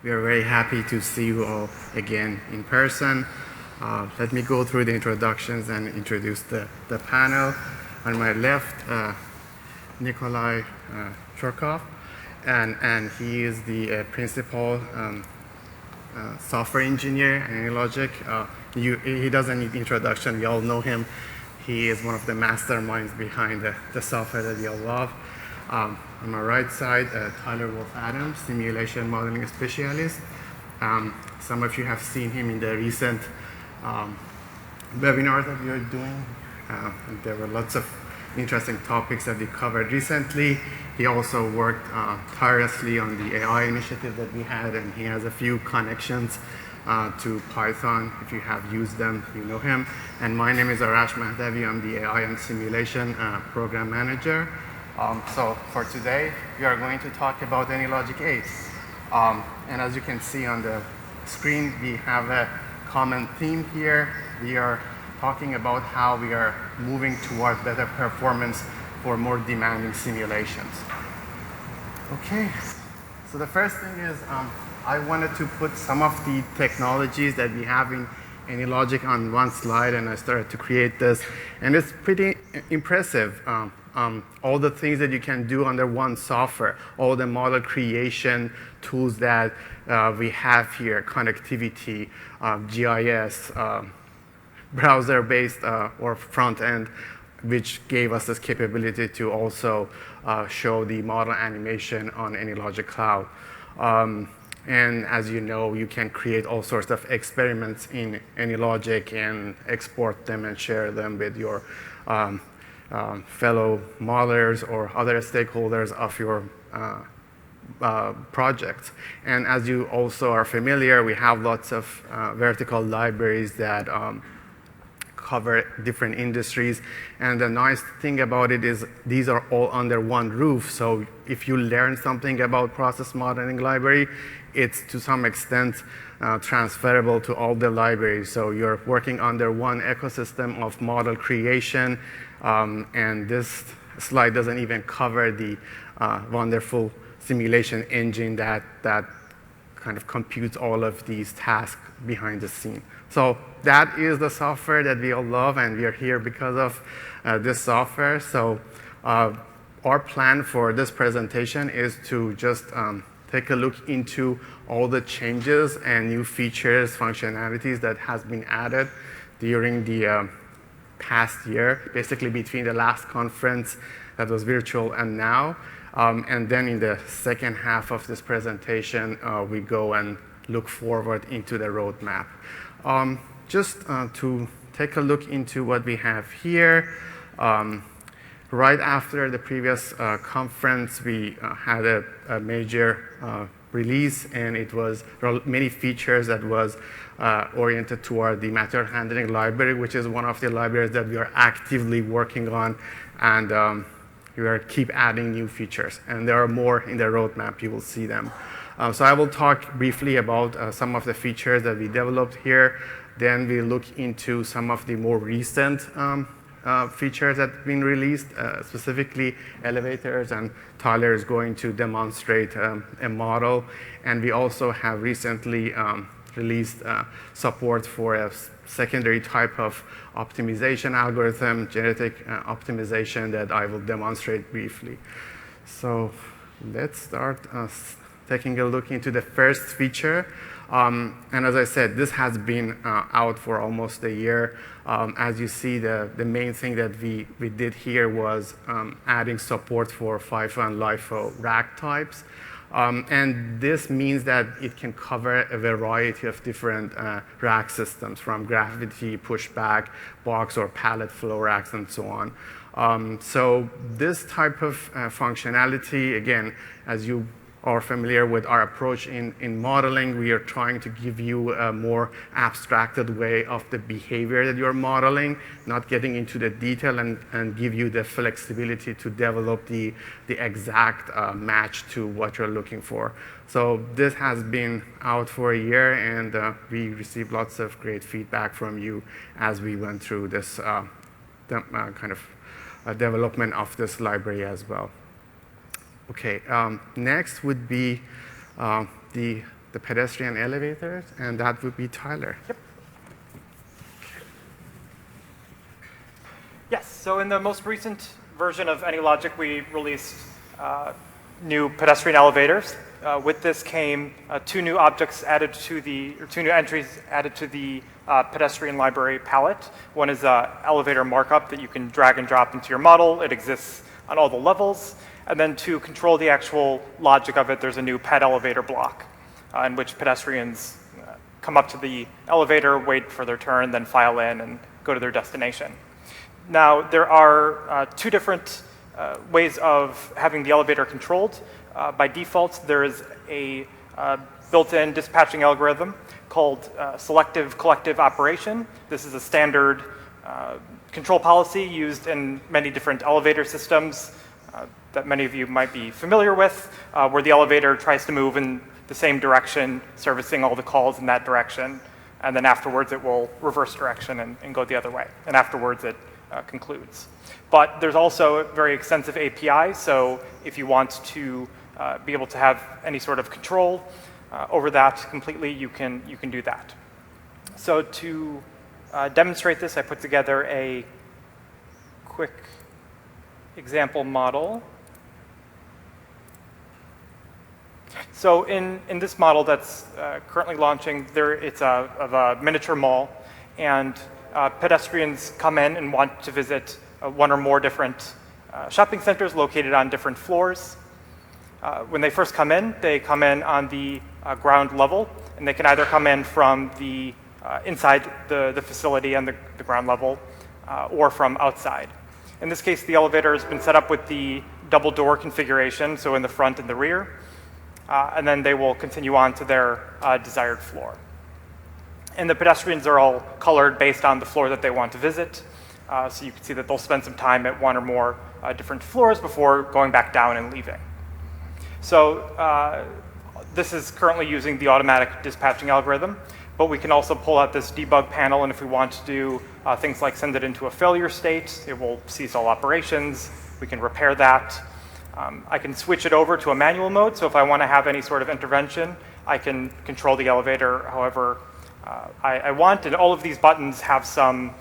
We are very happy to see you all again in person. Let me go through the introductions and introduce the panel. On my left, Nikolai Churkov, and he is the principal software engineer at AnyLogic. He doesn't need introduction. We all know him. He is one of the masterminds behind the software that we all love. On my right side, Tyler Wolf-Adams, simulation modeling specialist. Some of you have seen him in the recent webinars that we are doing. And there were lots of interesting topics that we covered recently. He also worked tirelessly on the AI initiative that we had, and he has a few connections to Python. If you have used them, you know him. And my name is Arash Mahdavi. I'm the AI and simulation program manager. So for today, we are going to talk about AnyLogic 8. And as you can see on the screen, we have a common theme here. We are talking about how we are moving toward better performance for more demanding simulations. Okay, so the first thing is I wanted to put some of the technologies that we have in AnyLogic on one slide, and I started to create this. And it's pretty impressive. All the things that you can do under one software, all the model creation tools that we have here, connectivity, GIS, browser-based or front-end, which gave us this capability to also show the model animation on AnyLogic Cloud. And as you know, you can create all sorts of experiments in AnyLogic and export them and share them with your fellow modelers or other stakeholders of your projects. And as you also are familiar, we have lots of vertical libraries that cover different industries. And the nice thing about it is these are all under one roof. So if you learn something about process modeling library, it's to some extent transferable to all the libraries. So you're working under one ecosystem of model creation. And this slide doesn't even cover the wonderful simulation engine that kind of computes all of these tasks behind the scene. So that is the software that we all love, and we are here because of this software. So our plan for this presentation is to just take a look into all the changes and new features, functionalities that has been added during the past year, basically between the last conference that was virtual and now. And then in the second half of this presentation, we go and look forward into the roadmap. Just to take a look into what we have here, right after the previous conference, we had a major release, and it was many features that was oriented toward the material handling library, which is one of the libraries that we are actively working on, and we are keep adding new features. And there are more in the roadmap. You will see them. So I will talk briefly about some of the features that we developed here. Then we look into some of the more recent features that have been released, specifically elevators, and Tyler is going to demonstrate a model. And we also have recently released support for a secondary type of optimization algorithm, genetic optimization, that I will demonstrate briefly. So let's start taking a look into the first feature. And as I said, this has been out for almost a year. As you see, the main thing that we did here was adding support for FIFO and LIFO rack types. And this means that it can cover a variety of different rack systems, from gravity, pushback, box, or pallet flow racks, and so on. So this type of functionality, again, as you are familiar with our approach in modeling, we are trying to give you a more abstracted way of the behavior that you're modeling, not getting into the detail, and give you the flexibility to develop the exact match to what you're looking for. So this has been out for a year, and we received lots of great feedback from you as we went through this kind of development of this library as well. Okay, next would be the the pedestrian elevators, and that would be Tyler. Yep. Yes, so in the most recent version of AnyLogic, we released new pedestrian elevators. With this came two new entries added to the pedestrian library palette. One is an elevator markup that you can drag and drop into your model. It exists on all the levels. And then to control the actual logic of it, there's a new ped elevator block in which pedestrians come up to the elevator, wait for their turn, then file in and go to their destination. Now, there are two different ways of having the elevator controlled. By default, there is a built-in dispatching algorithm called selective collective operation. This is a standard control policy used in many different elevator systems that many of you might be familiar with, where the elevator tries to move in the same direction, servicing all the calls in that direction, and then afterwards it will reverse direction and go the other way, and afterwards it concludes. But there's also a very extensive API, so if you want to be able to have any sort of control over that completely, you can do that. So to demonstrate this, I put together a quick example model. So in this model that's currently launching, it's of a miniature mall, and pedestrians come in and want to visit one or more different shopping centers located on different floors. When they first come in, they come in on the ground level, and they can either come in from the inside the facility and the ground level, or from outside. In this case, the elevator has been set up with the double door configuration, so in the front and the rear, and then they will continue on to their desired floor. And the pedestrians are all colored based on the floor that they want to visit. So you can see that they'll spend some time at one or more different floors before going back down and leaving. So this is currently using the automatic dispatching algorithm, but we can also pull out this debug panel, and if we want to do things like send it into a failure state, it will cease all operations. We can repair that. I can switch it over to a manual mode, so if I want to have any sort of intervention, I can control the elevator however I want, and all of these buttons have some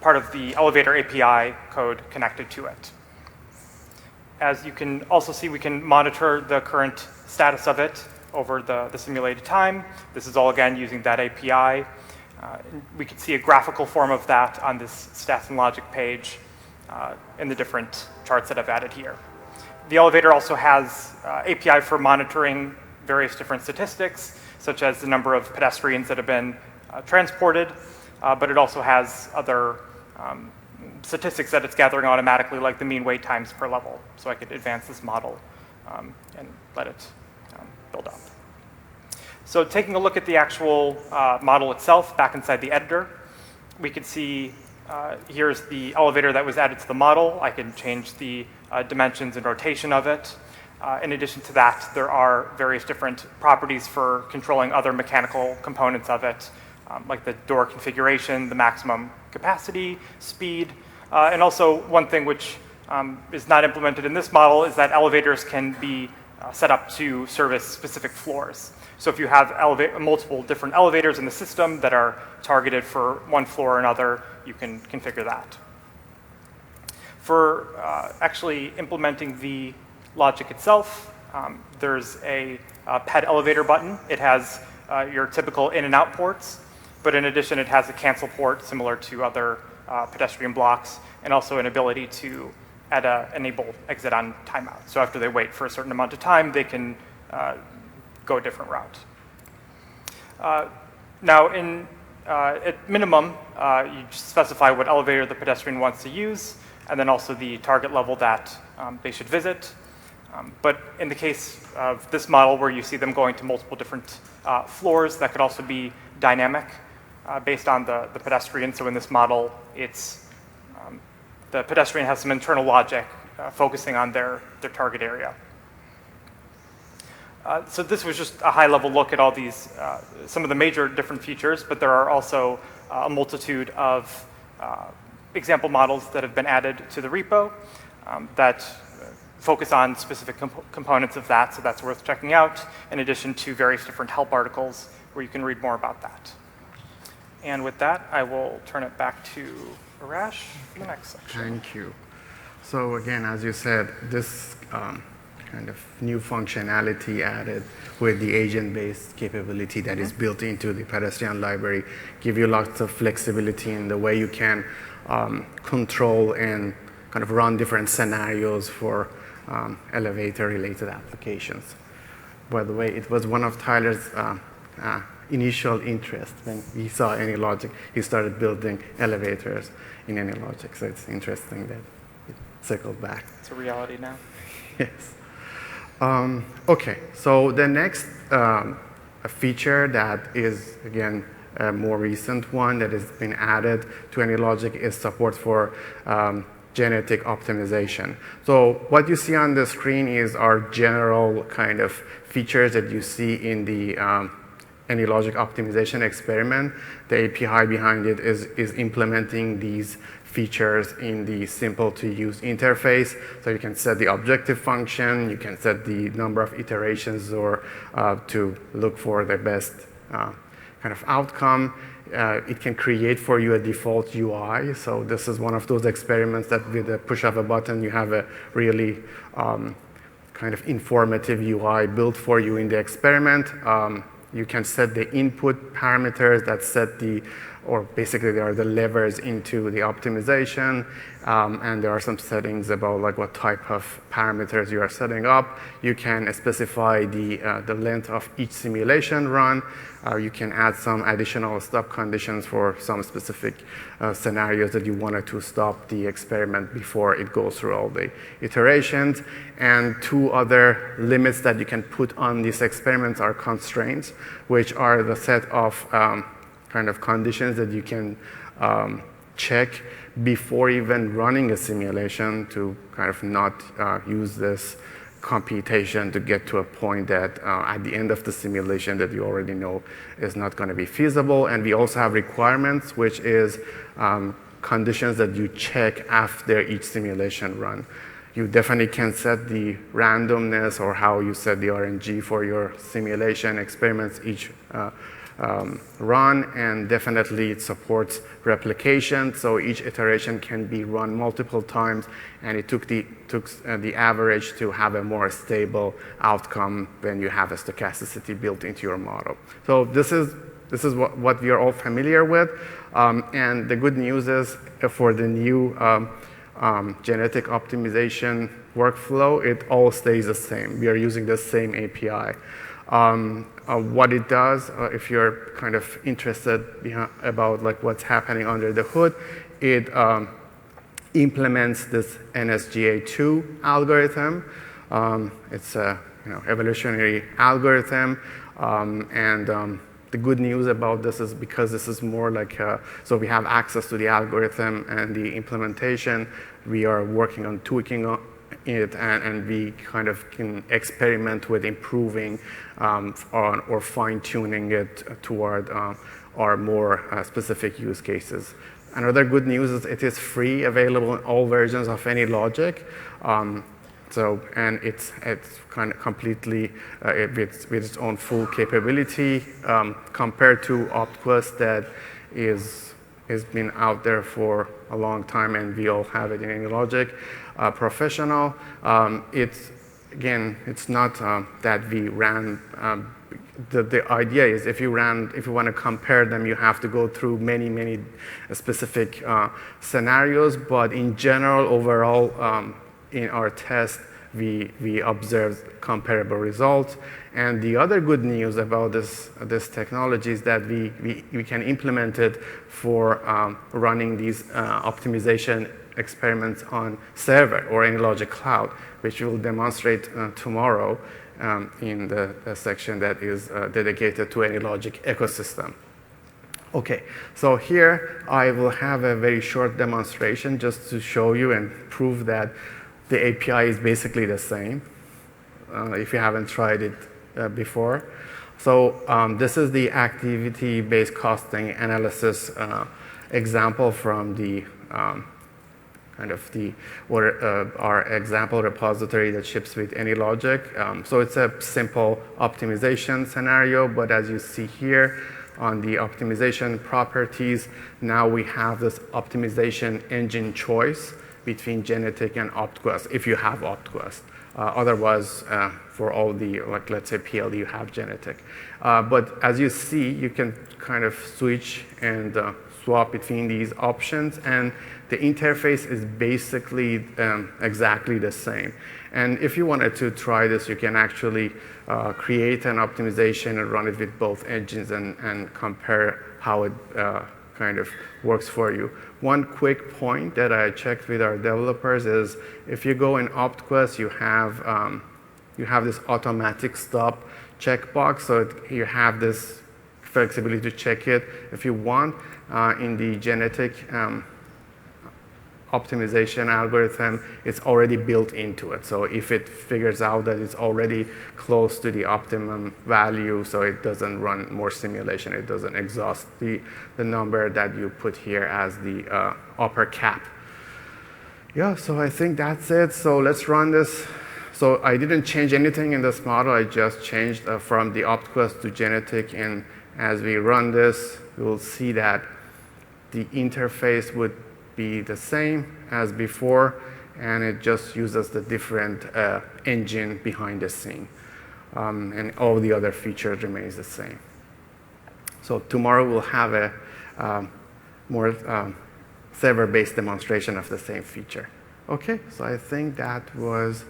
part of the elevator API code connected to it. As you can also see, we can monitor the current status of it over the simulated time. This is all, again, using that API. We can see a graphical form of that on this stats and logic page in the different charts that I've added here. The elevator also has API for monitoring various different statistics, such as the number of pedestrians that have been transported, but it also has other statistics that it's gathering automatically, like the mean wait times per level. So I could advance this model and let it build up. So taking a look at the actual model itself back inside the editor, we can see here's the elevator that was added to the model. I can change the dimensions and rotation of it. In addition to that, there are various different properties for controlling other mechanical components of it, like the door configuration, the maximum capacity, speed, and also one thing which is not implemented in this model is that elevators can be set up to service specific floors. So if you have multiple different elevators in the system that are targeted for one floor or another, you can configure that. For actually implementing the logic itself, there's a ped elevator button. It has your typical in and out ports, but in addition it has a cancel port similar to other pedestrian blocks, and also an ability to add an enable exit on timeout. So after they wait for a certain amount of time, they can go a different route. Now at minimum, you specify what elevator the pedestrian wants to use, and then also the target level that they should visit. But in the case of this model where you see them going to multiple different floors, that could also be dynamic based on the pedestrian. So in this model, it's the pedestrian has some internal logic focusing on their target area. So this was just a high-level look at all these, some of the major different features, but there are also a multitude of example models that have been added to the repo that focus on specific components of that, so that's worth checking out, in addition to various different help articles where you can read more about that. And with that, I will turn it back to Arash for the next section. Thank you. So again, as you said, this kind of new functionality added with the agent-based capability that is built into the pedestrian library give you lots of flexibility in the way you can control and kind of run different scenarios for elevator-related applications. By the way, it was one of Tyler's initial interest when he saw AnyLogic. He started building elevators in AnyLogic, so it's interesting that it circled back. It's a reality now. Yes. Okay, so the next feature that is, again, a more recent one that has been added to AnyLogic is support for genetic optimization. So what you see on the screen is our general kind of features that you see in the AnyLogic optimization experiment. The API behind it is implementing these features in the simple-to-use interface. So you can set the objective function, you can set the number of iterations or to look for the best kind of outcome. It can create for you a default UI. So this is one of those experiments that with the push of a button, you have a really kind of informative UI built for you in the experiment. You can set the input parameters that set the, or basically they are the levers into the optimization, and there are some settings about like what type of parameters you are setting up. You can specify the length of each simulation run. You can add some additional stop conditions for some specific scenarios that you wanted to stop the experiment before it goes through all the iterations. And two other limits that you can put on these experiments are constraints, which are the set of kind of conditions that you can check before even running a simulation to kind of not use this computation to get to a point that at the end of the simulation that you already know is not going to be feasible. And we also have requirements, which is conditions that you check after each simulation run. You definitely can set the randomness or how you set the RNG for your simulation experiments each run, and definitely it supports replication, so each iteration can be run multiple times, and it took the average to have a more stable outcome when you have a stochasticity built into your model. So this is what we are all familiar with, and the good news is for the new genetic optimization workflow, it all stays the same. We are using the same API. What it does, if you're kind of interested about like what's happening under the hood, it implements this NSGA2 algorithm. It's a evolutionary algorithm, and the good news about this is because this is more like so we have access to the algorithm and the implementation. We are working on tweaking it, and we kind of can experiment with improving or fine-tuning it toward our more specific use cases. Another good news is it is free, available in all versions of AnyLogic. And it's kind of completely with its own full capability compared to OptQuest that has been out there for a long time, and we all have it in AnyLogic Professional. It's not that we ran. The idea is if you want to compare them, you have to go through many specific scenarios. But in general, overall, in our test, we observed comparable results. And the other good news about this technology is that we can implement it for running these optimization experiments on server or AnyLogic Cloud, which we'll demonstrate tomorrow in the section that is dedicated to AnyLogic ecosystem. Okay, so here I will have a very short demonstration just to show you and prove that the API is basically the same if you haven't tried it before. So this is the activity-based costing analysis example from the kind of our example repository that ships with AnyLogic. So it's a simple optimization scenario, but as you see here on the optimization properties, now we have this optimization engine choice between genetic and OptQuest, if you have OptQuest. Otherwise, for all the, like let's say PL, you have genetic. But as you see, you can kind of switch and swap between these options, and the interface is basically exactly the same. And if you wanted to try this, you can actually create an optimization and run it with both engines and compare how it kind of works for you. One quick point that I checked with our developers is if you go in OptQuest, you have this automatic stop checkbox, so you have this flexibility to check it if you want. In the genetic optimization algorithm, it's already built into it. So if it figures out that it's already close to the optimum value, so it doesn't run more simulation, it doesn't exhaust the number that you put here as the upper cap. Yeah, so I think that's it. So let's run this. So I didn't change anything in this model. I just changed from the OptQuest to genetic, and as we run this, we'll see that the interface would be the same as before, and it just uses the different engine behind the scene. And all the other features remains the same. So tomorrow we'll have a more server-based demonstration of the same feature. Okay, so I think that was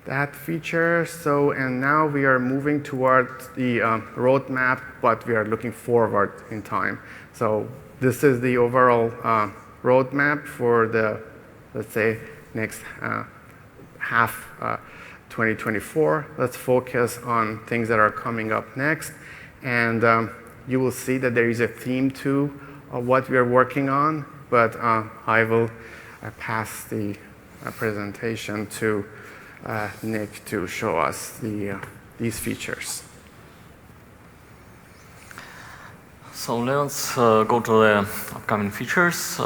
that feature. So, and now we are moving towards the roadmap, but we are looking forward in time. So this is the overall roadmap for the, let's say, next half 2024. Let's focus on things that are coming up next. And you will see that there is a theme to what we are working on, but I will pass the presentation to Nick to show us these features. So let's go to the upcoming features.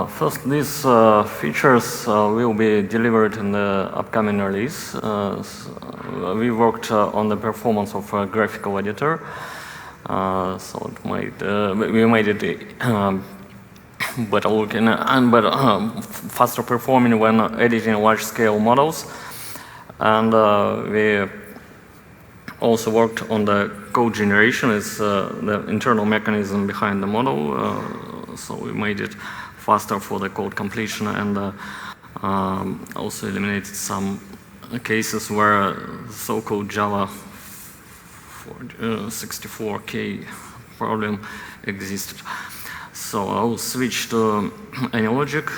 First, these features will be delivered in the upcoming release. We worked on the performance of a graphical editor. So we made it better looking and better, faster performing when editing large-scale models. And we also worked on the code generation. It's the internal mechanism behind the model. So we made it faster for the code completion, and also eliminated some cases where so-called Java 64K problem existed. So I'll switch to AnyLogic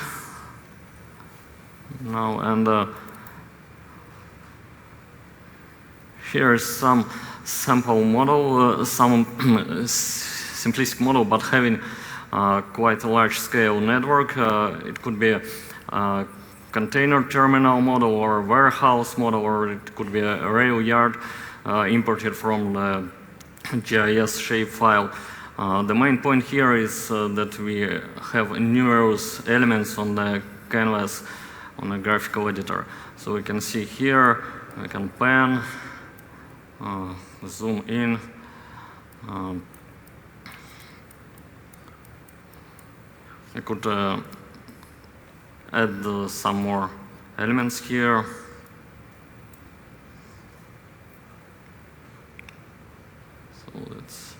now, and here is some sample model, some simplistic model, but having quite a large-scale network. It could be a container terminal model or a warehouse model, or it could be a rail yard imported from the GIS shapefile. The main point here is that we have numerous elements on the canvas on a graphical editor. So we can see here, we can pan, zoom in. I could add some more elements here. So let's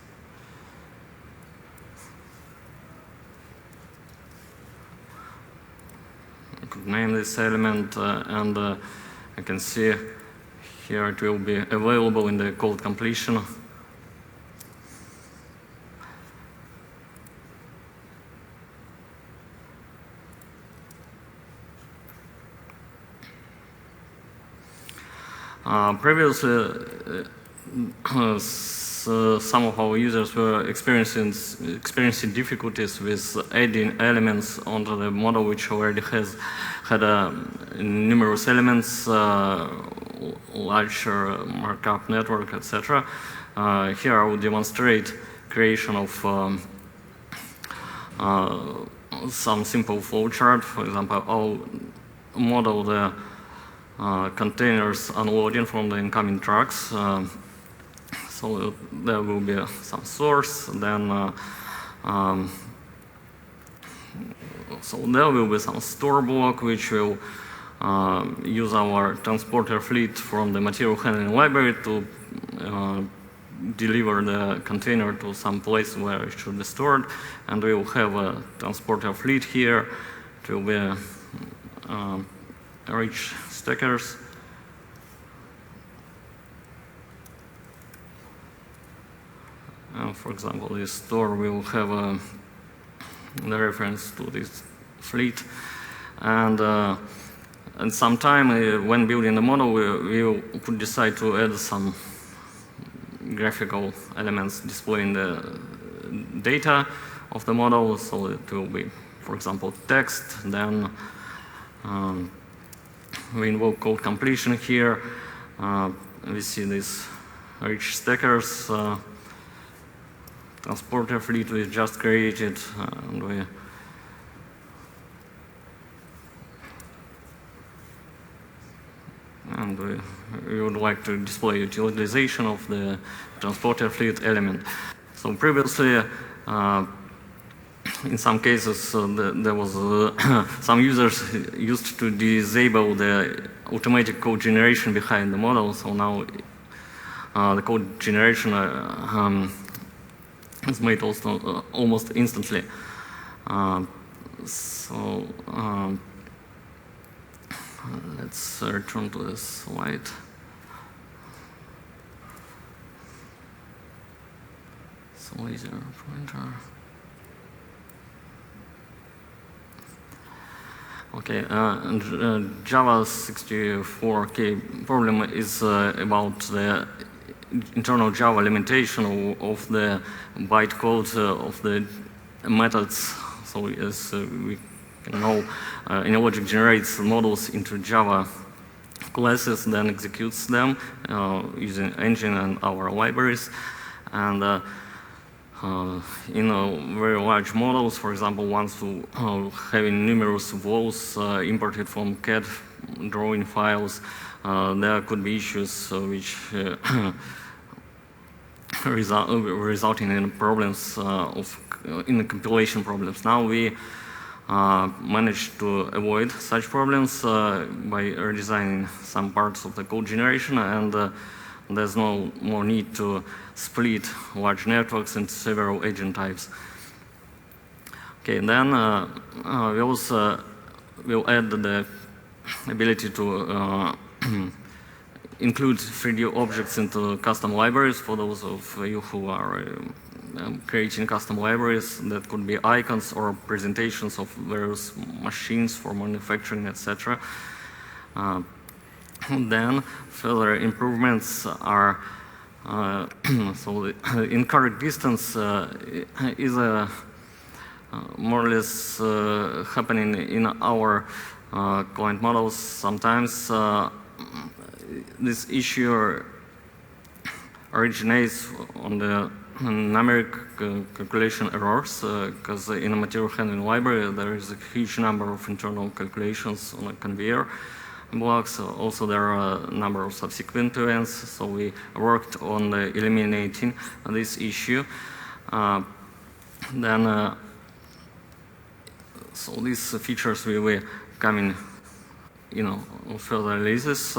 I could name this element, and I can see here it will be available in the code completion. Previously, some of our users were experiencing difficulties with adding elements onto the model, which already had numerous elements, larger markup network, etc. Here I will demonstrate creation of some simple flowchart. For example, I'll model the containers unloading from the incoming trucks. So there will be some source, then so there will be some store block which will use our transporter fleet from the material handling library to deliver the container to some place where it should be stored, and we will have a transporter fleet here. It will be rich stackers. For example, this store will have the reference to this fleet, and sometime when building the model, we could decide to add some graphical elements displaying the data of the model. So it will be, for example, text. Then we invoke code completion here. We see these rich stackers. Transporter fleet we just created, and we would like to display utilization of the transporter fleet element. So previously, in some cases, there was some users used to disable the automatic code generation behind the model. So now the code generation is made also almost instantly. Let's return to this slide. So laser pointer. Okay, Java 64K problem is about the internal Java limitation of the bytecode of the methods. So as we can know, AnyLogic generates models into Java classes, then executes them using engine and our libraries. And in very large models, for example, ones having numerous walls imported from CAD drawing files, there could be issues which resulting in problems in the compilation problems. Now we managed to avoid such problems by redesigning some parts of the code generation, and there's no more need to split large networks into several agent types. Okay, and then we also will add the ability to include 3D objects into custom libraries for those of you who are creating custom libraries. That could be icons or presentations of various machines for manufacturing, etc. Then further improvements are so the incorrect distance is more or less happening in our client models. Sometimes this issue originates on the numeric calculation errors, because in a material handling library there is a huge number of internal calculations on a conveyor blocks. Also there are a number of subsequent events, so we worked on eliminating this issue. Then so these features will be coming further releases.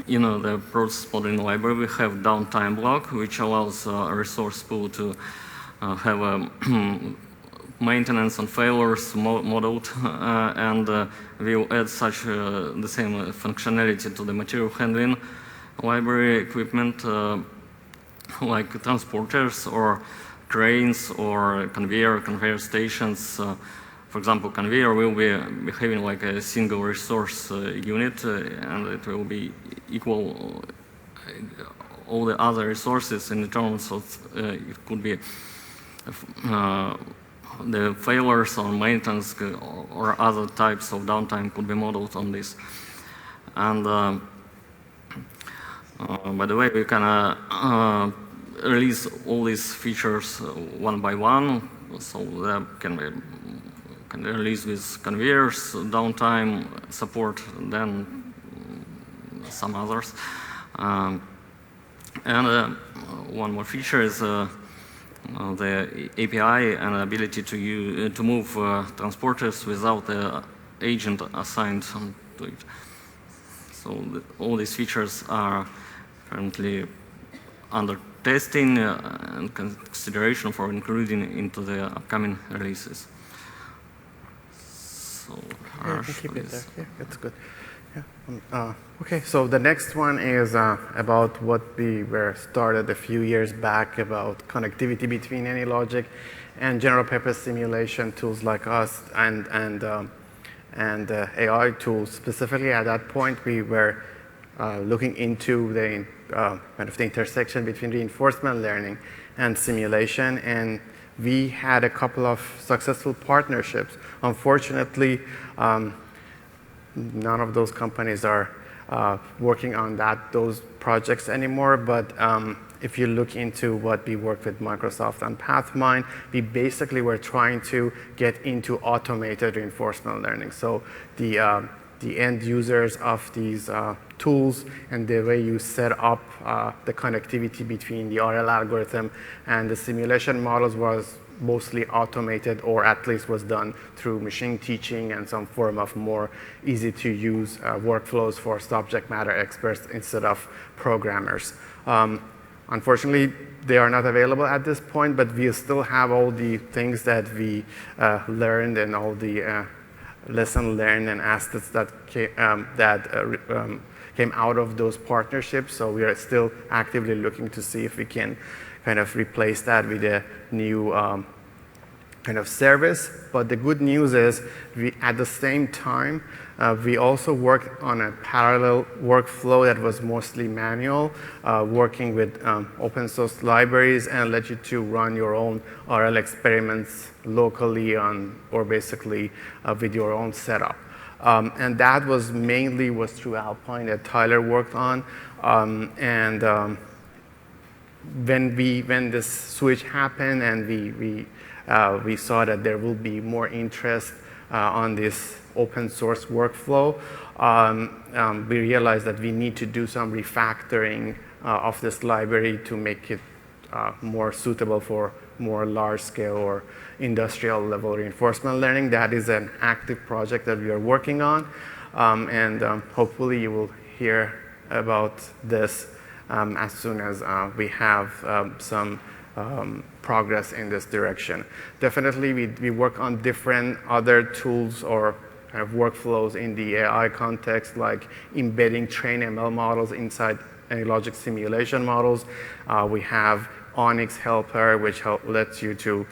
In the process modeling library, we have downtime block, which allows a resource pool to have a maintenance on failures modeled, and we will add such the same functionality to the material handling library equipment, like transporters or cranes or conveyor stations. For example, conveyor will be behaving like a single resource unit, and it will be equal all the other resources in terms of it could be the failures on maintenance or other types of downtime could be modeled on this. And by the way, we can release all these features one by one. so that can be released with conveyors, downtime support, then some others. And one more feature is the API and ability to move transporters without the agent assigned to it. So all these features are currently under testing and consideration for including into the upcoming releases. So yeah, keep it there. Yeah, that's good. Yeah. Okay, so the next one is about what we were started a few years back about connectivity between AnyLogic and general purpose simulation tools like us and AI tools. Specifically, at that point, we were looking into the kind of the intersection between reinforcement learning and simulation, and we had a couple of successful partnerships. Unfortunately, none of those companies are working on those projects anymore, but if you look into what we worked with Microsoft and Pathmind, we basically were trying to get into automated reinforcement learning. So the end users of these tools and the way you set up the connectivity between the RL algorithm and the simulation models was mostly automated, or at least was done through machine teaching and some form of more easy to use workflows for subject matter experts instead of programmers. Unfortunately, they are not available at this point, but we still have all the things that we learned and all the lesson learned and assets that came out of those partnerships. So we are still actively looking to see if we can kind of replace that with a new kind of service. But the good news is, at the same time, we also worked on a parallel workflow that was mostly manual, working with open source libraries and let you to run your own RL experiments locally or basically with your own setup. And that was mainly through Alpine that Tyler worked on. When this switch happened and we saw that there will be more interest on this open source workflow, we realized that we need to do some refactoring of this library to make it more suitable for more large scale or industrial level reinforcement learning. That is an active project that we are working on, and hopefully you will hear about this as soon as we have some progress in this direction. Definitely, we work on different other tools or kind of workflows in the AI context, like embedding train ML models inside AnyLogic simulation models. We have Onyx Helper, which lets you to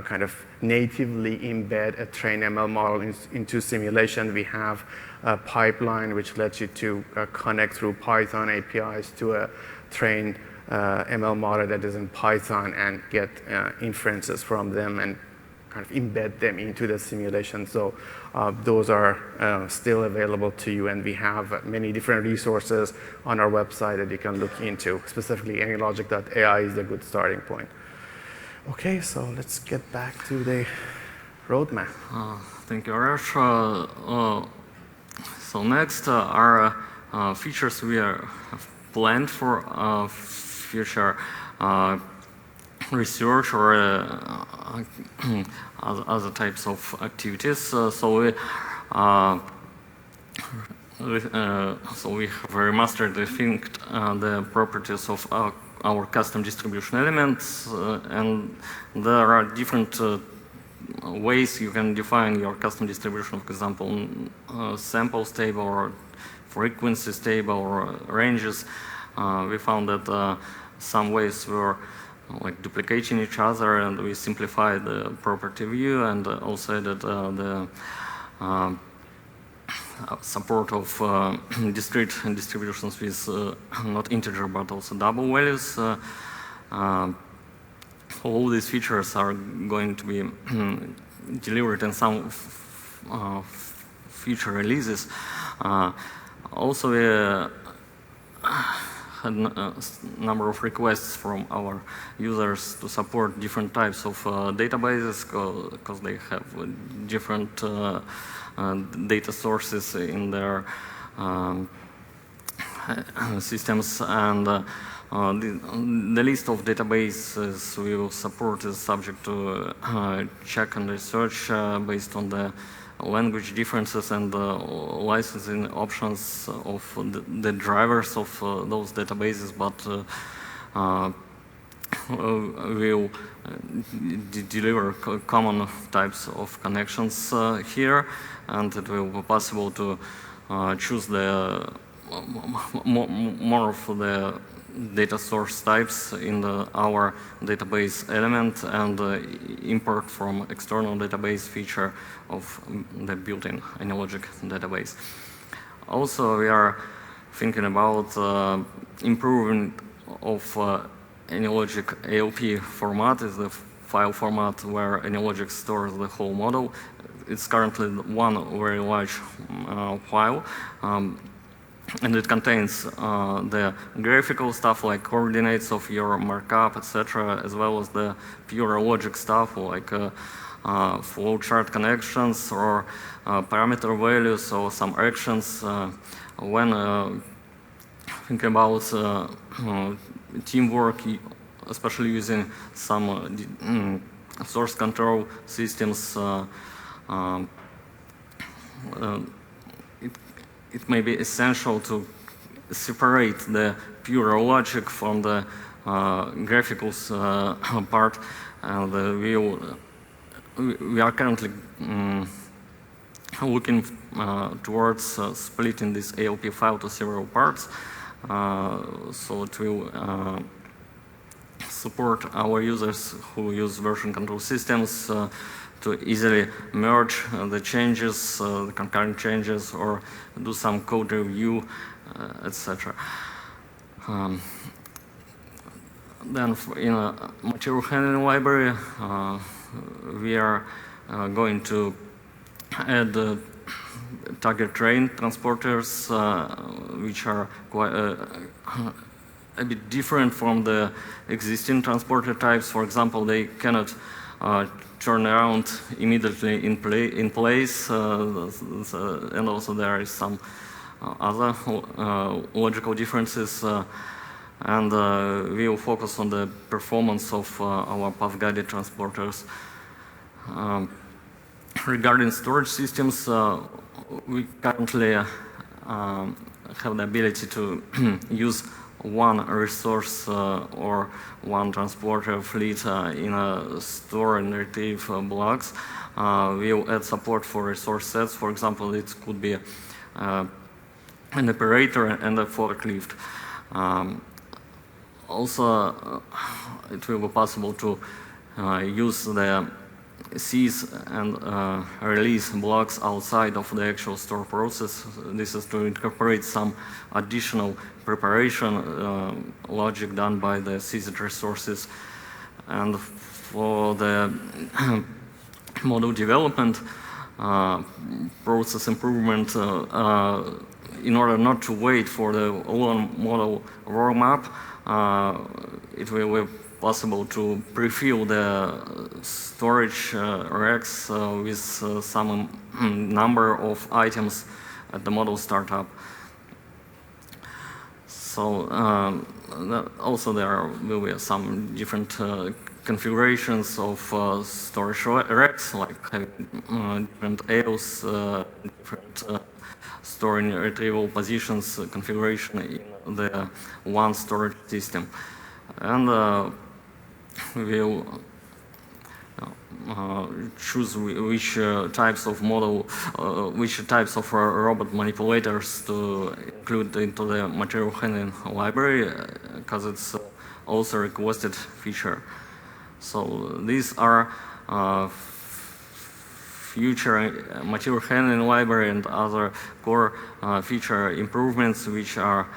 kind of natively embed a train ML model into simulation. We have a pipeline which lets you to connect through Python APIs to a trained ML model that is in Python and get inferences from them and kind of embed them into the simulation. So those are still available to you, and we have many different resources on our website that you can look into. Specifically, AnyLogic.ai is a good starting point. Okay, so let's get back to the roadmap. Thank you, Arash. So next are features we have planned for future research or other types of activities. So we have remastered the properties of our custom distribution elements, and there are different ways you can define your custom distribution. For example, samples table or frequencies table or ranges. We found that some ways were like duplicating each other, and we simplified the property view, and also added the support of discrete distributions with not integer but also double values. All these features are going to be delivered in some future releases. Also, we had a number of requests from our users to support different types of databases because they have different data sources in their systems, and the list of databases we will support is subject to check and research based on the language differences and licensing options of the drivers of those databases, but we'll deliver common types of connections here, and it will be possible to choose the more of the data source types in our database element and import from external database feature of the built-in AnyLogic database. Also, we are thinking about improving of AnyLogic ALP format, is the file format where AnyLogic stores the whole model. It's currently one very large file. And it contains the graphical stuff like coordinates of your markup, etc., as well as the pure logic stuff like flowchart connections or parameter values or some actions. When thinking about teamwork, especially using some source control systems, it may be essential to separate the pure logic from the graphical part, and we are currently looking towards splitting this ALP file to several parts, so it will support our users who use version control systems to easily merge the changes, the concurrent changes, or do some code review, etc. Then in a material handling library, we are going to add target train transporters, which are quite a bit different from the existing transporter types. For example, they cannot turn around immediately in place, and also there is some other logical differences, and we will focus on the performance of our path-guided transporters. Regarding storage systems, we currently have the ability to use one resource or one transporter fleet in a store and retrieve blocks. We'll add support for resource sets. For example, it could be an operator and a forklift. Also, it will be possible to use the seize and release blocks outside of the actual store process. This is to incorporate some additional preparation logic done by the seized resources. And for the model development, process improvement, in order not to wait for the long model warm-up, it will be possible to pre-fill the storage racks with some number of items at the model startup. So also there will be some different configurations of storage racks, like different aisles, different storing retrieval positions configuration in the one storage system. And we'll choose which types of model, which types of robot manipulators to include into the material handling library, because it's also a requested feature. So these are future material handling library and other core feature improvements which are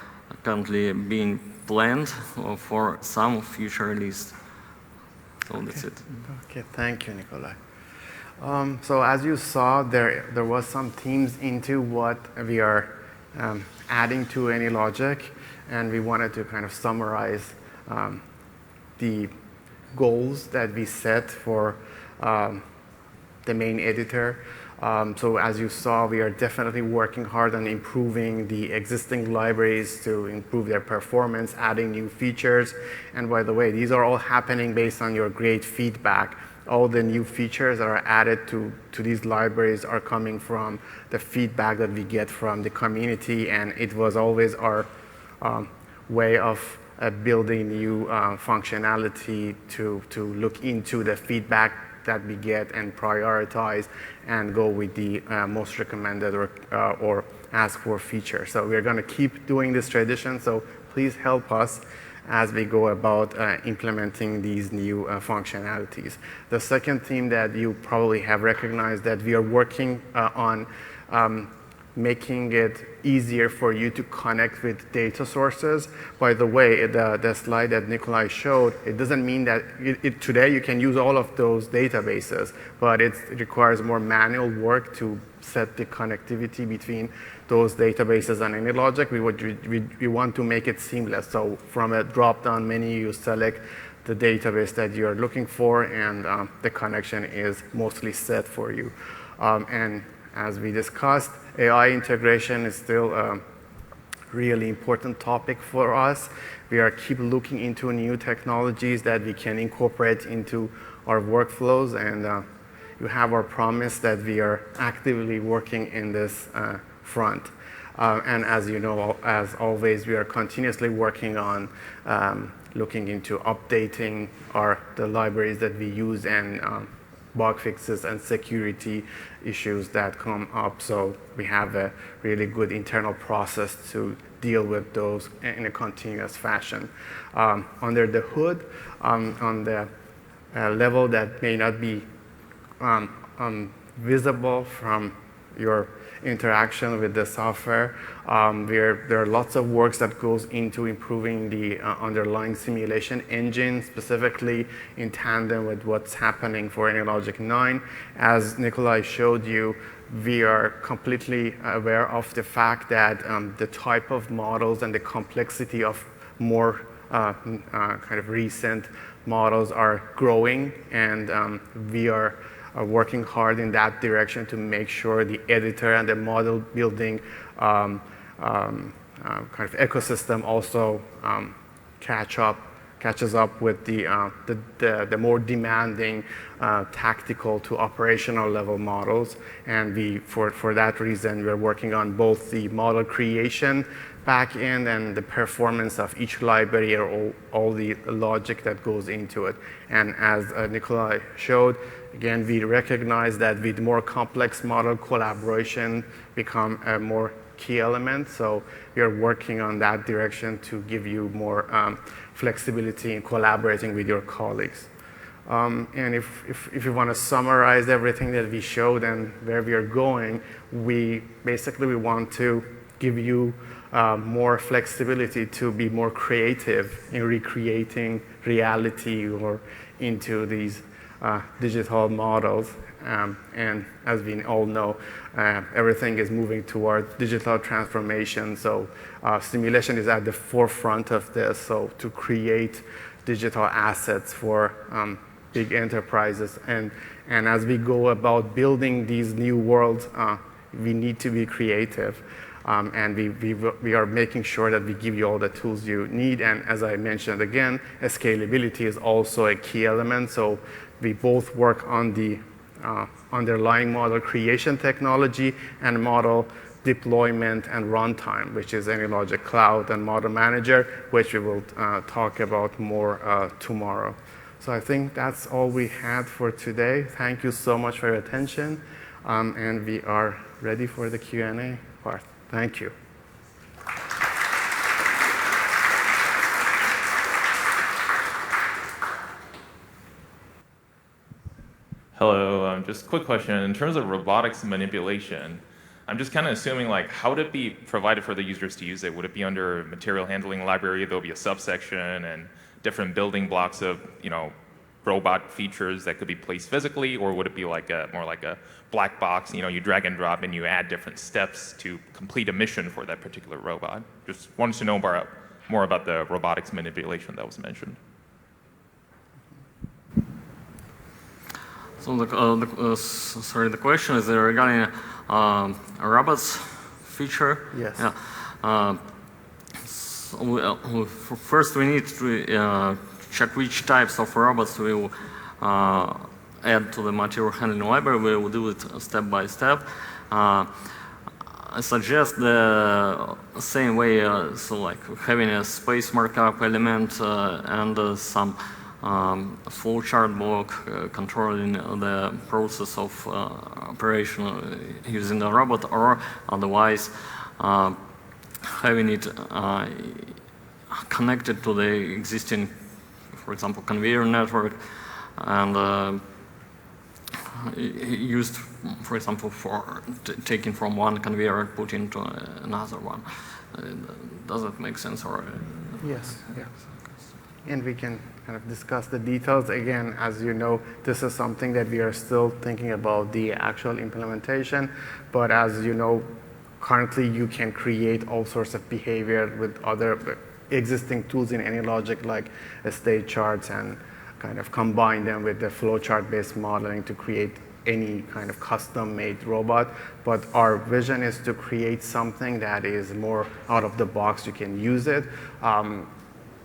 currently being planned for some future release. So that's it. Okay, thank you, Nikolai. So as you saw, there was some themes into what we are adding to AnyLogic. and we wanted to kind of summarize the goals that we set for the main editor. So as you saw, we are definitely working hard on improving the existing libraries to improve their performance, adding new features. And by the way, these are all happening based on your great feedback. All the new features that are added to these libraries are coming from the feedback that we get from the community, and it was always our way of building new functionality to look into the feedback that we get and prioritize and go with the most recommended or ask for feature. So we're going to keep doing this tradition, so please help us as we go about implementing these new functionalities. The second theme that you probably have recognized that we are working on making it easier for you to connect with data sources. By the way, the slide that Nikolai showed, it doesn't mean that today you can use all of those databases, but it requires more manual work to set the connectivity between those databases and AnyLogic. We want to make it seamless. So from a drop-down menu, you select the database that you're looking for, and the connection is mostly set for you. And as we discussed, AI integration is still a really important topic for us. We are keep looking into new technologies that we can incorporate into our workflows, and you have our promise that we are actively working in this front. And as you know, as always, we are continuously working on looking into updating the libraries that we use and bug fixes and security issues that come up. So we have a really good internal process to deal with those in a continuous fashion. Under the hood, on the level that may not be visible from your interaction with the software, there are lots of works that goes into improving the underlying simulation engine, specifically in tandem with what's happening for AnyLogic 9. As Nikolai showed you, we are completely aware of the fact that the type of models and the complexity of more kind of recent models are growing, and we are working hard in that direction to make sure the editor and the model building kind of ecosystem also catches up with the more demanding tactical to operational level models. And for that reason, we're working on both the model creation backend and the performance of each library or all the logic that goes into it. And as Nikolai showed, again, we recognize that with more complex model, collaboration become a more key element. So we are working on that direction to give you more flexibility in collaborating with your colleagues. And if you want to summarize everything that we showed and where we are going, we want to give you more flexibility to be more creative in recreating reality or into these digital models. And as we all know, everything is moving toward digital transformation. So simulation is at the forefront of this. So to create digital assets for big enterprises. And as we go about building these new worlds, we need to be creative. And we are making sure that we give you all the tools you need. And as I mentioned again, scalability is also a key element. So we both work on the underlying model creation technology and model deployment and runtime, which is AnyLogic Cloud and Model Manager, which we will talk about more tomorrow. So I think that's all we had for today. Thank you so much for your attention. And we are ready for the Q&A part. Thank you. Hello, just a quick question. In terms of robotics manipulation, I'm just kind of assuming, like, how would it be provided for the users to use it? Would it be under material handling library? There'll be a subsection and different building blocks of, robot features that could be placed physically, or would it be like more like a black box? You drag and drop and you add different steps to complete a mission for that particular robot. Just wanted to know about more about the robotics manipulation that was mentioned. So the question is regarding a robots feature. Yes. Yeah. First, we need to check which types of robots we will add to the material handling library. We will do it step by step. I suggest the same way, so like having a space markup element and some flowchart block controlling the process of operation using the robot, or otherwise having it connected to the existing, for example, conveyor network, and used, for example, for taking from one conveyor and putting into another one. Does that make sense? Or yes, yes. And we can kind of discuss the details. Again, as you know, this is something that we are still thinking about the actual implementation. But as you know, currently you can create all sorts of behavior with other existing tools in AnyLogic, like state charts, and kind of combine them with the flowchart-based modeling to create any kind of custom-made robot. But our vision is to create something that is more out of the box. You can use it.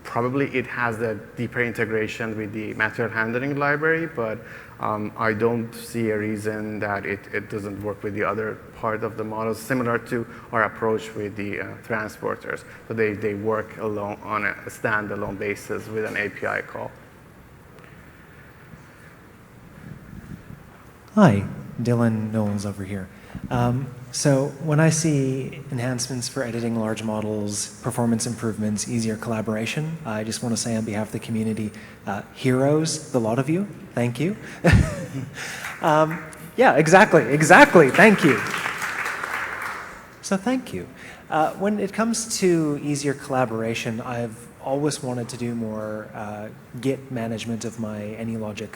Probably it has a deeper integration with the material handling library, but I don't see a reason that it doesn't work with the other part of the model, similar to our approach with the transporters. So they work alone on a standalone basis with an API call. Hi, Dylan Knowles over here. So when I see enhancements for editing large models, performance improvements, easier collaboration, I just want to say on behalf of the community, heroes, the lot of you, thank you. Yeah, exactly, thank you. So thank you. When it comes to easier collaboration, I've always wanted to do more Git management of my AnyLogic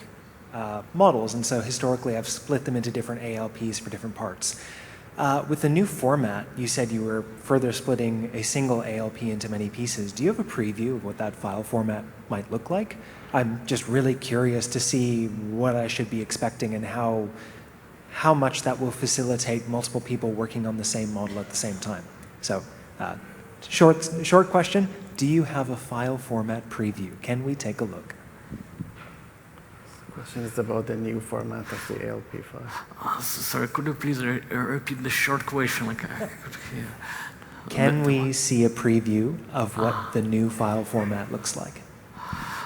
models, and so historically I've split them into different ALPs for different parts. With the new format, you said you were further splitting a single ALP into many pieces. Do you have a preview of what that file format might look like? I'm just really curious to see what I should be expecting and how much that will facilitate multiple people working on the same model at the same time. So, short question, do you have a file format preview? Can we take a look? Question is about the new format of the ALP file. Sorry, could you please repeat the short question? Like I could hear. Can we see a preview of what the new file format looks like?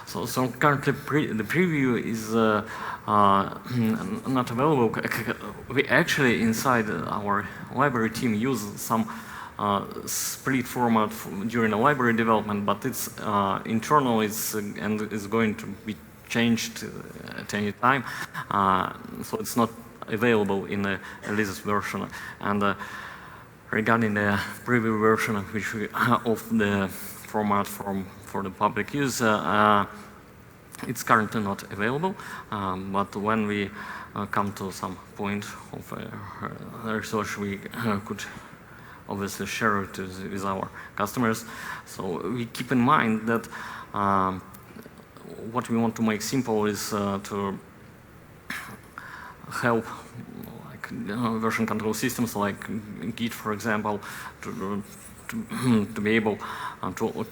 So currently the preview is not available. We actually inside our library team use some split format during the library development, but it's internal and is going to be changed at any time, so it's not available in the latest version. And regarding the preview version, which of the format for the public use, it's currently not available. But when we come to some point of research, we could obviously share it with our customers. So we keep in mind that what we want to make simple is to help like version control systems like Git, for example, to be able to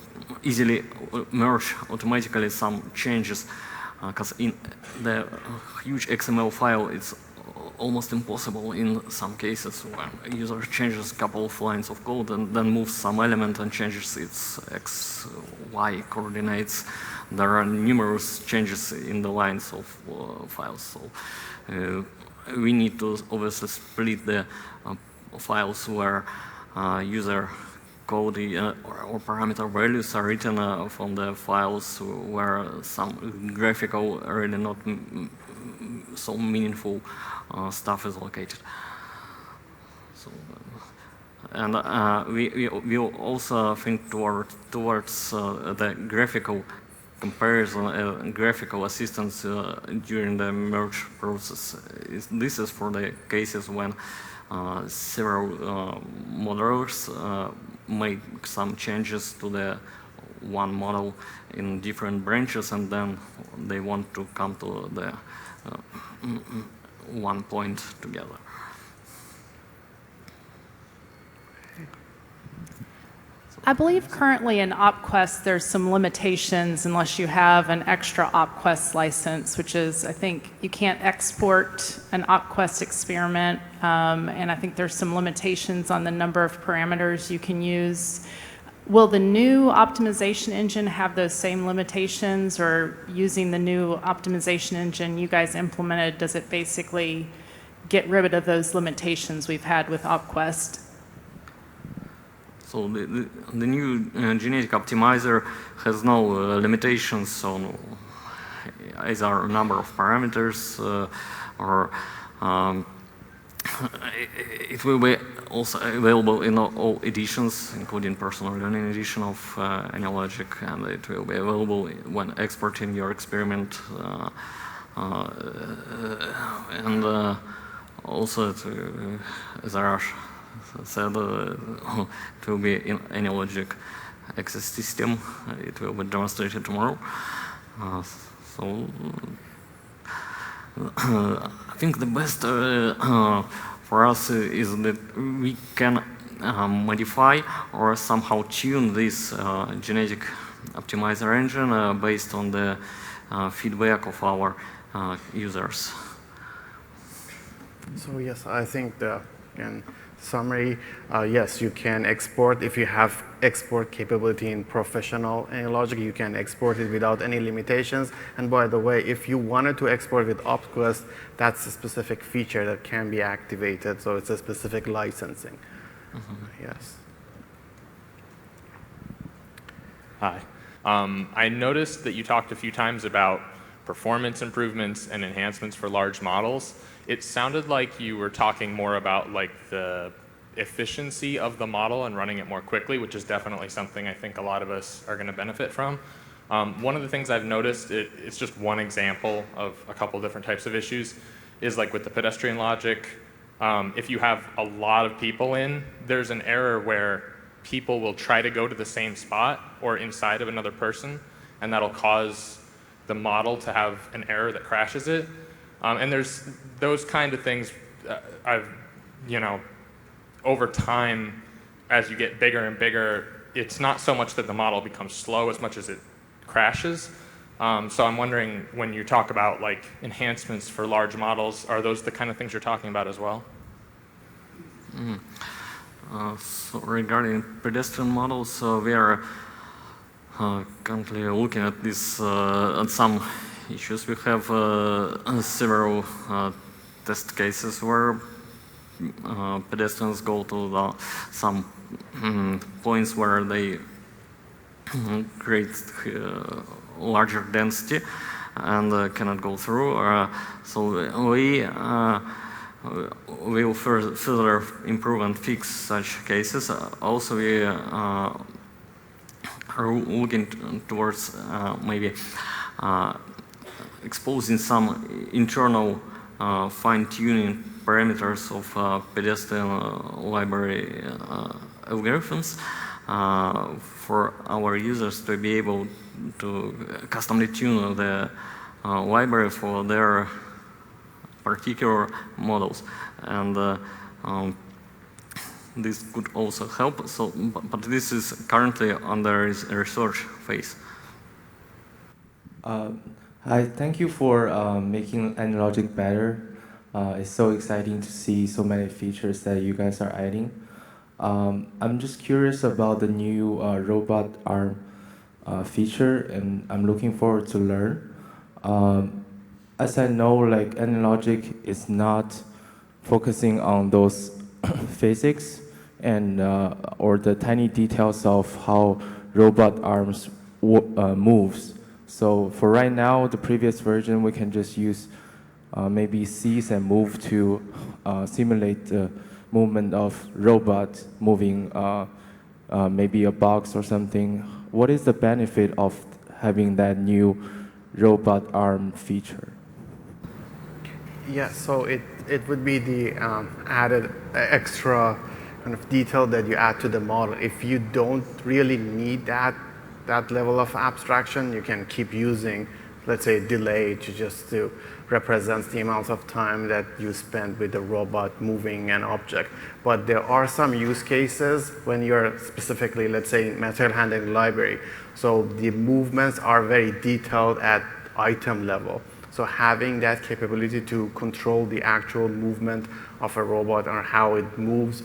easily merge automatically some changes, because in the huge XML file it's almost impossible in some cases when a user changes a couple of lines of code and then moves some element and changes its X, Y coordinates. There are numerous changes in the lines of files, so we need to obviously split the files where user code or parameter values are written from the files where some graphical, really not so meaningful stuff is located. So, and we also think towards the graphical comparison, graphical assistance during the merge process. This is for the cases when several modelers make some changes to the one model in different branches, and then they want to come to the one point together. I believe currently in OpQuest there's some limitations unless you have an extra OpQuest license, which is, I think, you can't export an OpQuest experiment, and I think there's some limitations on the number of parameters you can use. Will the new optimization engine have those same limitations, or using the new optimization engine you guys implemented, does it basically get rid of those limitations we've had with OpQuest? So the new genetic optimizer has no limitations on either number of parameters or it will be also available in all editions, including personal learning edition of AnyLogic, and it will be available when exporting your experiment. And also, as Arash said, it will be in AnyLogic access system. It will be demonstrated tomorrow. So I think the best for us is that we can modify or somehow tune this genetic optimizer engine based on the feedback of our users. So yes, I think in summary, yes, you can export. If you have export capability in professional AnyLogic, you can export it without any limitations. And by the way, if you wanted to export with OpQuest, that's a specific feature that can be activated. So it's a specific licensing. Yes. Hi. I noticed that you talked a few times about performance improvements and enhancements for large models. It sounded like you were talking more about like the efficiency of the model and running it more quickly, which is definitely something I think a lot of us are going to benefit from. One of the things I've noticed, it's just one example of a couple different types of issues, is like with the pedestrian logic, if you have a lot of people in, there's an error where people will try to go to the same spot or inside of another person, and that'll cause the model to have an error that crashes it. And there's those kind of things over time, as you get bigger and bigger, it's not so much that the model becomes slow as much as it crashes. So I'm wondering, when you talk about like enhancements for large models, are those the kind of things you're talking about as well? So regarding pedestrian models, we are currently looking at this at some issues. We have several test cases where pedestrians go to some points where they create larger density and cannot go through. So we will further improve and fix such cases. Also, we are looking towards maybe exposing some internal fine-tuning parameters of pedestrian library algorithms for our users to be able to customly tune the library for their particular models. And this could also help. So, but this is currently under research phase. Hi, thank you for making AnyLogic better. It's so exciting to see so many features that you guys are adding. I'm just curious about the new robot arm feature, and I'm looking forward to learn. As I know, like AnyLogic is not focusing on those physics and or the tiny details of how robot arms moves. So for right now, the previous version, we can just use maybe seize and move to simulate the movement of robot moving maybe a box or something. What is the benefit of having that new robot arm feature? Yeah, so it would be the added extra kind of detail that you add to the model. If you don't really need that that level of abstraction, you can keep using, let's say, delay to represent the amount of time that you spend with the robot moving an object. But there are some use cases when you're specifically, let's say, in material handling library. So the movements are very detailed at item level. So having that capability to control the actual movement of a robot or how it moves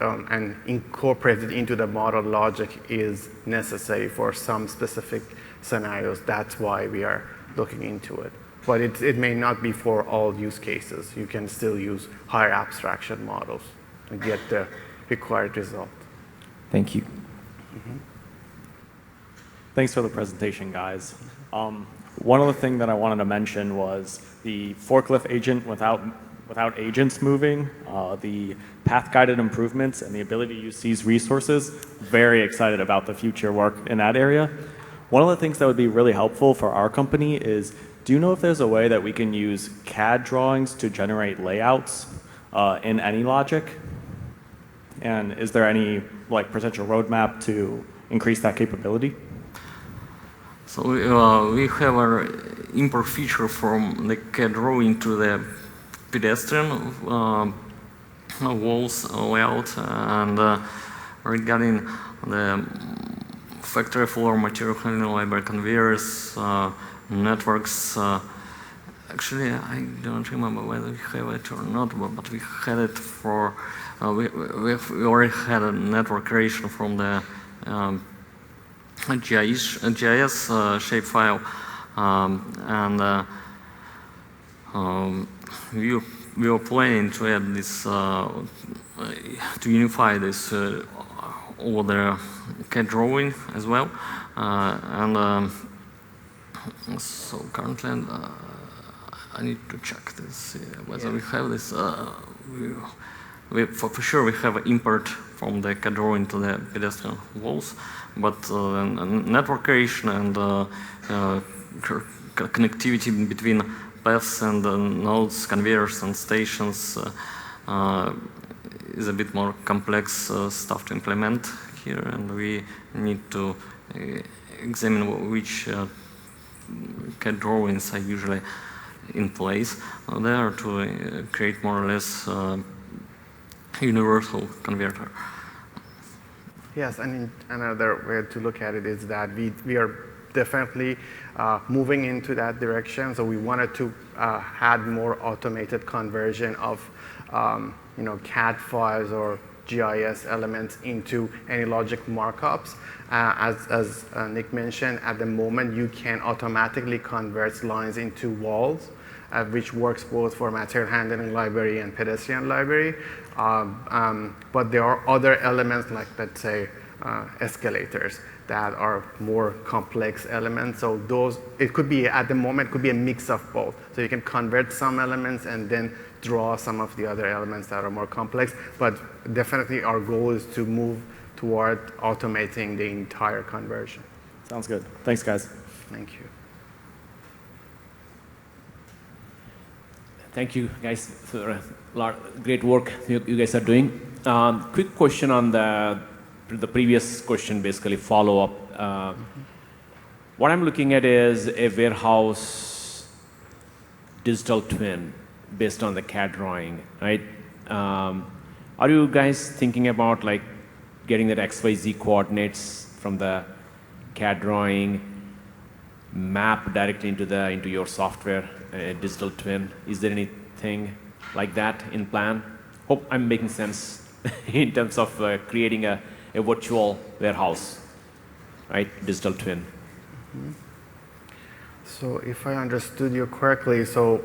and incorporate it into the model logic is necessary for some specific scenarios. That's why we are looking into it. But it may not be for all use cases. You can still use higher abstraction models and get the required result. Thank you. Thanks for the presentation, guys. One other thing that I wanted to mention was the forklift agent without agents moving, the path-guided improvements, and the ability to use these resources. Very excited about the future work in that area. One of the things that would be really helpful for our company is, do you know if there's a way that we can use CAD drawings to generate layouts in AnyLogic? And is there any potential roadmap to increase that capability? So we have an import feature from the CAD drawing to the pedestrian walls layout, and regarding the factory floor material handling library conveyors, networks. Actually, I don't remember whether we have it or not, but we had it for. We already had a network creation from the GIS shapefile, and we were planning to add this to unify this over the CAD drawing as well, and so currently I need to check this whether we have this. For sure we have an import from the CAD drawing to the pedestrian walls, but network creation and connectivity between paths and nodes, conveyors and stations is a bit more complex stuff to implement here, and we need to examine which CAD drawings are usually in place there to create more or less universal converter. Yes, and another way to look at it is that we are definitely moving into that direction. So we wanted to add more automated conversion of CAD files or GIS elements into AnyLogic markups. As Nick mentioned, at the moment you can automatically convert lines into walls, which works both for material handling library and pedestrian library. But there are other elements like, let's say, escalators that are more complex elements. So those, it could be, at the moment, could be a mix of both. So you can convert some elements and then draw some of the other elements that are more complex. But definitely our goal is to move toward automating the entire conversion. Sounds good. Thanks, guys. Thank you. Thank you, guys, for a lot great work you guys are doing. Quick question on the previous question, basically follow-up. What I'm looking at is a warehouse digital twin based on the CAD drawing, right? Are you guys thinking about getting that XYZ coordinates from the CAD drawing, map directly into your software, a digital twin? Is there anything like that in plan? Hope I'm making sense in terms of creating a virtual warehouse, right? Digital twin. So if I understood you correctly, so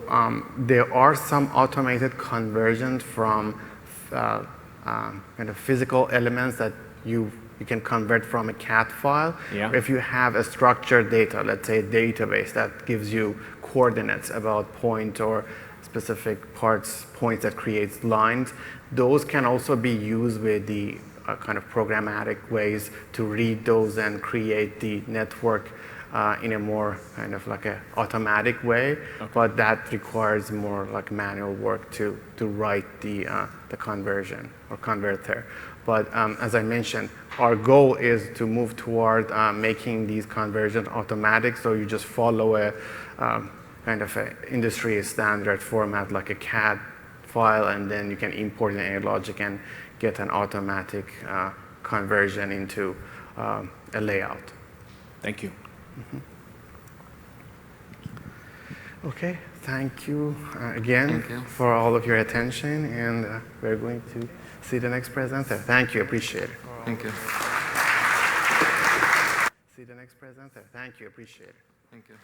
there are some automated conversions from kind of physical elements that you can convert from a CAD file. Yeah. If you have a structured data, let's say a database that gives you coordinates about point or specific points that creates lines, those can also be used with the kind of programmatic ways to read those and create the network in a more kind of like a automatic way, but that requires more like manual work to write the conversion or converter. But as I mentioned, our goal is to move toward making these conversions automatic, so you just follow a kind of a industry standard format like a CAD file, and then you can import in AnyLogic and get an automatic conversion into a layout. Thank you. Okay, thank you again for all of your attention, and we're going to see the next presenter. Thank you, appreciate it. Thank you. See the next presenter. Thank you, appreciate it. Thank you.